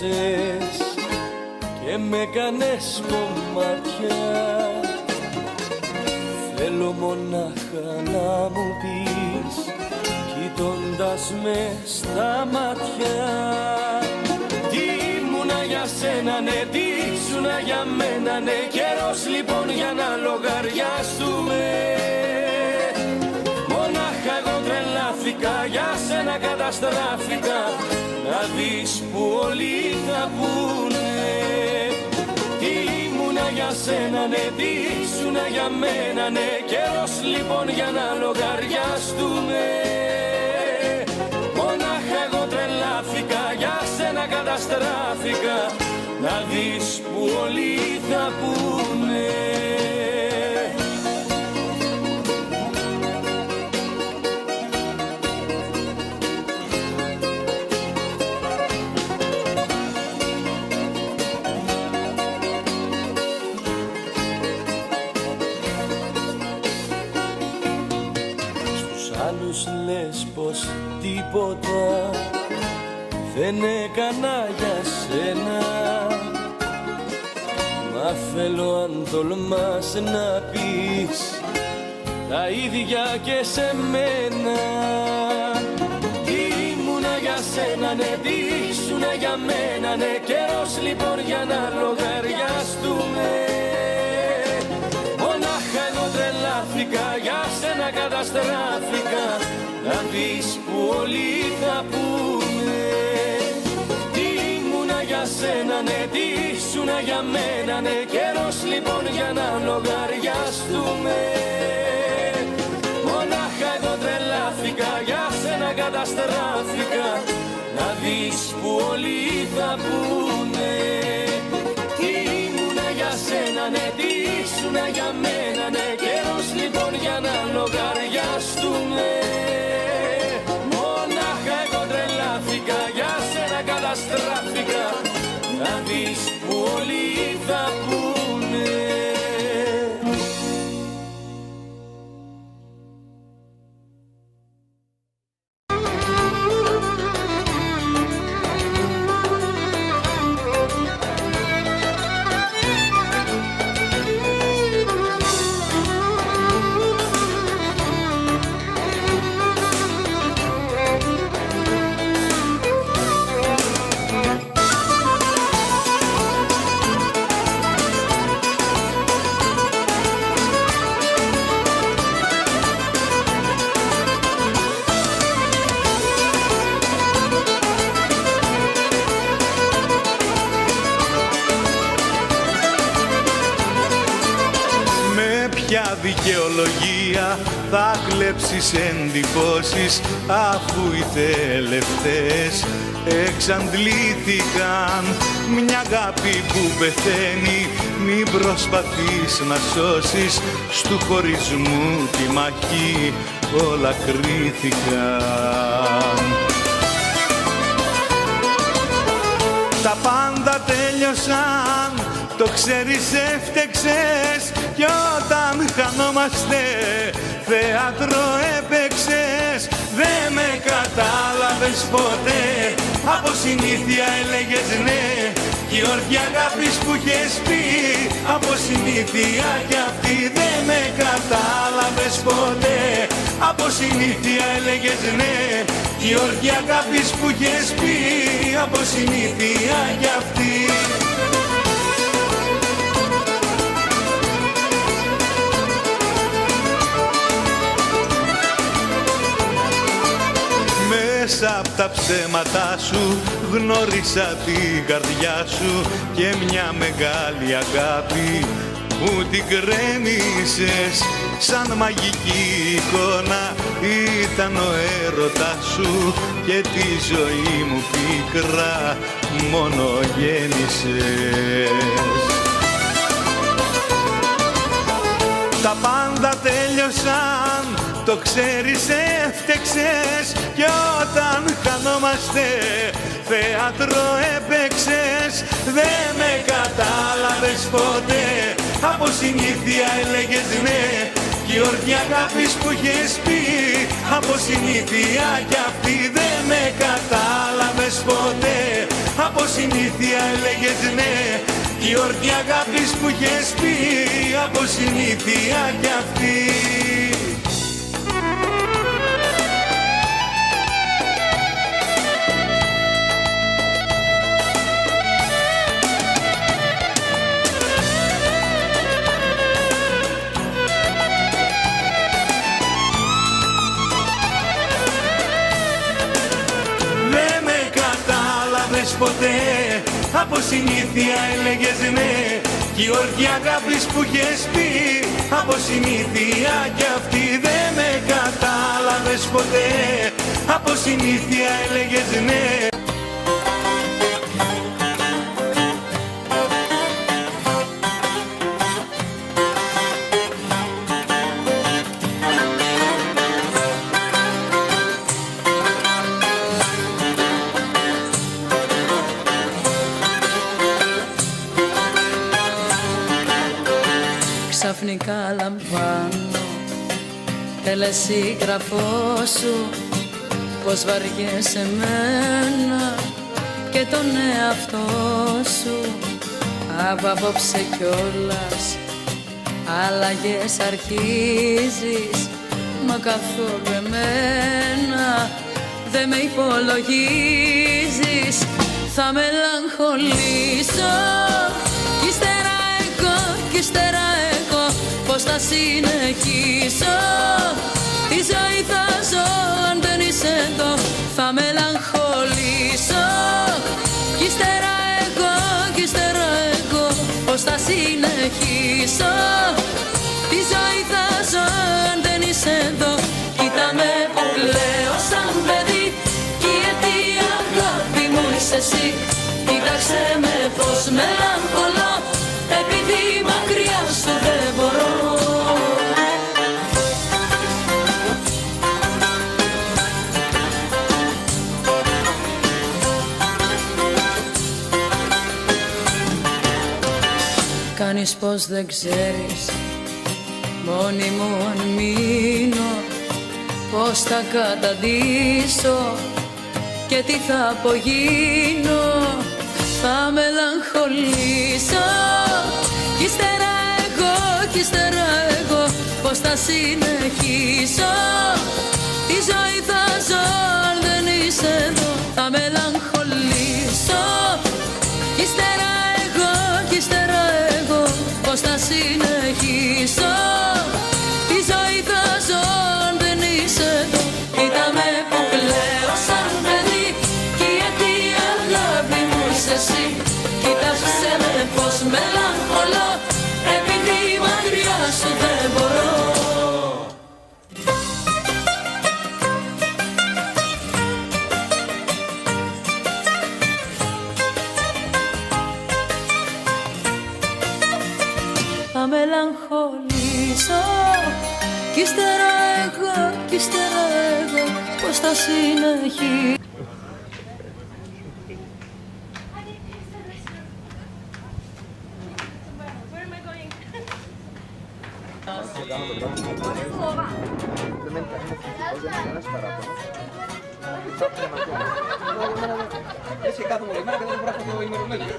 γύρισες και με κάνες κομμάτια. Θέλω μονάχα να μου πεις, κοιτώντας με στα μάτια, τι ήμουνα για σένα, ναι, τι ήσουνα για μένα, ναι. Καιρός λοιπόν για να λογαριαστούμε. Μονάχα εγώ τρελάθηκα, για σένα καταστράφηκα, να δεις που όλοι θα πούνε. Τι ήμουνα για σένα, ναι, τι ήσουνα για μένα, ναι. Καιρός λοιπόν για να λογαριαστούμε. Μονάχα εγώ τρελάθηκα, για σένα καταστράφηκα, να δεις που όλοι θα πούνε. Άλλους λες πως τίποτα δεν έκανα για σένα, μα θέλω αν τολμάς να πεις τα ίδια και σε μένα. Τι ήμουνα για σένα, ναι, τι ήσουνα για μένα, ναι. Καιρός λοιπόν για να λογαριαστούμε. Μονάχα εγώ τρελάθηκα, για σένα καταστράφηκα, να δεις που όλοι θα πούνε. Τι ήμουνα για σένα, ναι, τι ήσουνα για μένα, ναι. Καιρός λοιπόν για να λογαριαστούμε. Μονάχα εγώ τρελάθηκα, για σένα καταστράφηκα, να δεις που όλοι θα πούνε. Τι ήμουνα για σένα, ναι, τι ήσουνα για μένα, ναι. Καιρός λοιπόν για να λογαριαστούμε. Μονάχα εγώ τρελάθηκα, για σένα καταστράφηκα, να δεις που όλοι θα πούνε. Ποια δικαιολογία θα κλέψεις εντυπώσεις, αφού οι τελευταίες εξαντλήθηκαν. Μια αγάπη που πεθαίνει, μην προσπαθείς να σώσεις, στου χωρισμού τη μαχή όλα κρίθηκαν. Τα πάντα τέλειωσαν, το ξέρεις, έφτεξες, κι όταν χανόμαστε θέατρο έπαιξες. Δεν με κατάλαβες ποτέ, από συνήθεια έλεγες ναι, κι η όρκη αγάπης που είχες πει, από συνήθεια κι αυτή. Δεν με κατάλαβες ποτέ, από συνήθεια έλεγες ναι, κι η όρκη αγάπης που είχες πει, από συνήθεια κι αυτή. Μέσα απ' τα ψέματά σου γνώρισα την καρδιά σου και μια μεγάλη αγάπη που την κρέμισες. Σαν μαγική εικόνα ήταν ο έρωτας σου και τη ζωή μου πίκρα μόνο γέννησες. Τα πάντα τέλειωσαν, το ξέρεις, έφτεξες, κι όταν χανόμαστε θέατρο έπαιξες. Δεν με κατάλαβες ποτέ, από συνήθεια έλεγες ναι, κι η όρκη αγάπης που είχες πει, από συνήθεια κι αυτή. Δεν με κατάλαβες ποτέ, από συνήθεια έλεγες ναι. Κι η όρκη αγάπης που είχες πει, από συνήθεια κι αυτή. Ποτέ από συνήθεια έλεγες ναι. Κι η όρκη αγάπης που είχες πει, από συνήθεια κι αυτή. Δεν με κατάλαβες ποτέ, από συνήθεια έλεγες ναι. Ξαφνικά λαμβάνω τελεσίγραφό σου, πως βαριέσαι εμένα και τον εαυτό σου. Από απόψε κιόλας αλλαγές αρχίζεις, μα καθόλου εμένα δεν με υπολογίζεις. Θα μελαγχολήσω κι ύστερα εγώ, κι ύστερα εγώ, πώς θα συνεχίσω τη ζωή θα ζω αν δεν είσαι εδώ. Θα μελαγχολήσω κι ύστερα εγώ, κι ύστερα εγώ, πώς θα συνεχίσω τη ζωή θα ζω αν δεν είσαι εδώ. Κοίτα με που κλαίω σαν παιδί, κι η αιτία αγάπη μου είσαι εσύ. Κοίταξε με πως μελαγχολώ, επειδή μακριά σου δεν μπορώ. Κάνεις πως δεν ξέρεις, μόνη μου αν μείνω, πως θα καταντήσω και τι θα απογίνω. Θα μελαγχολήσω κι ύστερα εγώ, κι ύστερα εγώ, πως θα συνεχίσω τη ζωή θα ζω αν δεν είσαι εδώ. Θα μελαγχολήσω κι ύστερα εγώ, κι ύστερα εγώ, πως θα συνεχίσω τη ζωή θα ζω αν δεν είσαι εδώ. Κοίτα με που κλαίω σαν παιδί, κι η αιτία αγάπη μου είσαι εσύ. Κοίταξε με πως μελαγχολώ, επειδή μακριά σου δεν μπορώ. Θα μελαγχολήσω κι ύστερα εγώ, κι ύστερα εγώ, πως θα συνεχίσω. Έτσι κάθομαι όλη μέρα και δεν μπορώ να έχω το ημερολόγιο.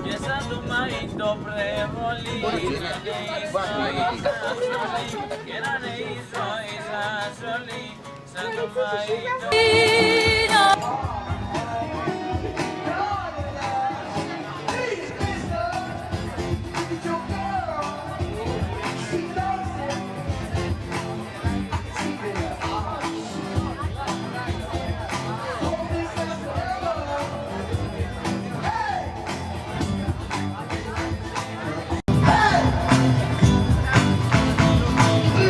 Και σαν το μάι το πρεβολή και να είναι η ζωή σας όλοι σαν το μάι το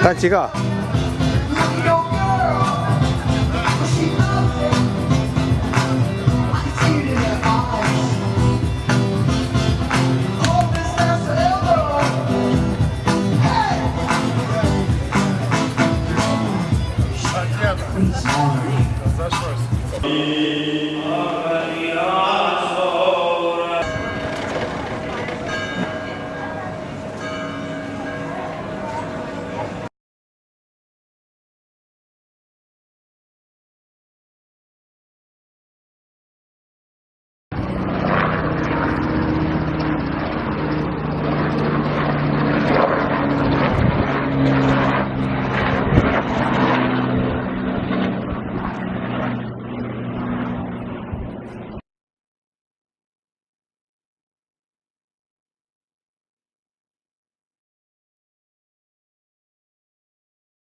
Ταξικά. Zaszło.